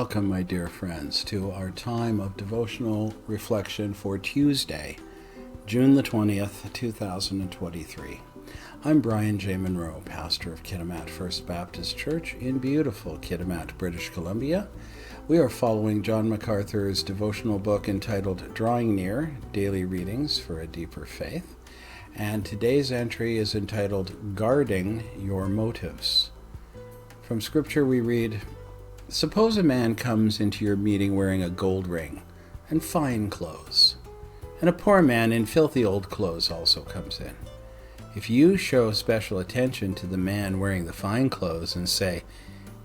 Welcome, my dear friends, to our time of devotional reflection for Tuesday, June the 20th, 2023. I'm Brian J. Munro, pastor of Kitimat First Baptist Church in beautiful Kitimat, British Columbia. We are following John MacArthur's devotional book entitled Drawing Near, Daily Readings for a Deeper Faith. And today's entry is entitled Guarding Your Motives. From Scripture we read, "Suppose a man comes into your meeting wearing a gold ring and fine clothes, and a poor man in filthy old clothes also comes in. If you show special attention to the man wearing the fine clothes and say,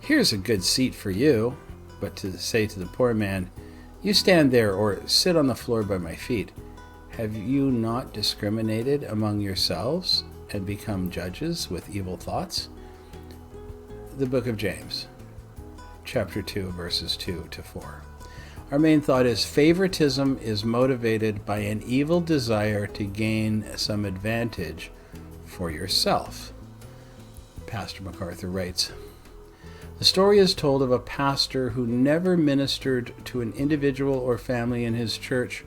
'Here's a good seat for you,' but to say to the poor man, 'You stand there or sit on the floor by my feet,' have you not discriminated among yourselves and become judges with evil thoughts?" The book of James, chapter 2, verses 2 to 4. Our main thought is favoritism is motivated by an evil desire to gain some advantage for yourself. Pastor MacArthur writes, "The story is told of a pastor who never ministered to an individual or family in his church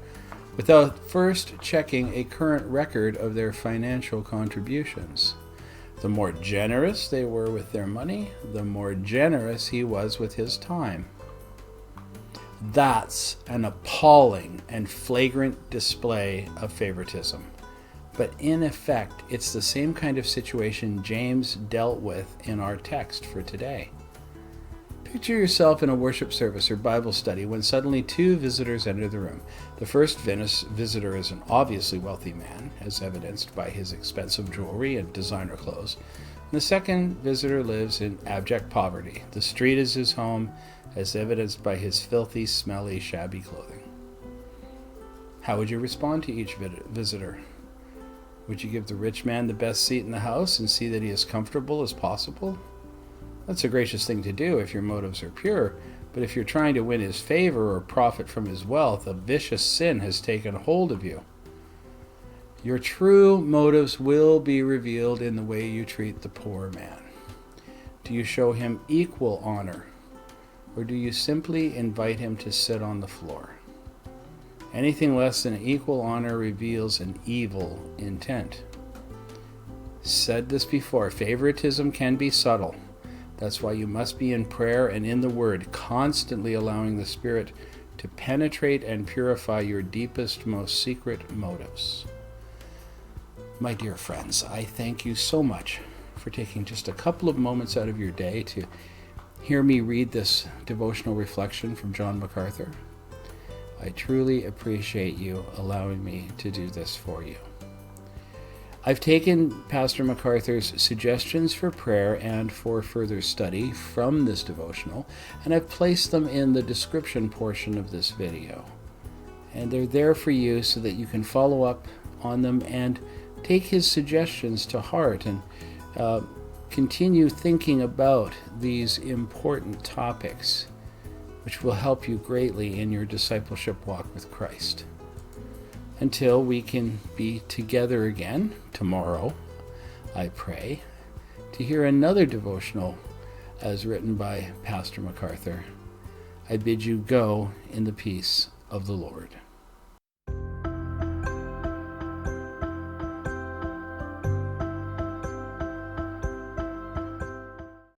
without first checking a current record of their financial contributions. The more generous they were with their money, the more generous he was with his time." That's an appalling and flagrant display of favoritism. But in effect, it's the same kind of situation James dealt with in our text for today. Picture yourself in a worship service or Bible study when suddenly two visitors enter the room. The first visitor is an obviously wealthy man, as evidenced by his expensive jewelry and designer clothes. And the second visitor lives in abject poverty. The street is his home, as evidenced by his filthy, smelly, shabby clothing. How would you respond to each visitor? Would you give the rich man the best seat in the house and see that he is comfortable as possible? That's a gracious thing to do if your motives are pure, but if you're trying to win his favor or profit from his wealth, a vicious sin has taken hold of you. Your true motives will be revealed in the way you treat the poor man. Do you show him equal honor, or do you simply invite him to sit on the floor? Anything less than equal honor reveals an evil intent. Said this before, favoritism can be subtle. That's why you must be in prayer and in the Word, constantly allowing the Spirit to penetrate and purify your deepest, most secret motives. My dear friends, I thank you so much for taking just a couple of moments out of your day to hear me read this devotional reflection from John MacArthur. I truly appreciate you allowing me to do this for you. I've taken Pastor MacArthur's suggestions for prayer and for further study from this devotional, and I've placed them in the description portion of this video. And they're there for you so that you can follow up on them and take his suggestions to heart and continue thinking about these important topics, which will help you greatly in your discipleship walk with Christ. Until we can be together again tomorrow, I pray, to hear another devotional as written by Pastor MacArthur. I bid you go in the peace of the Lord.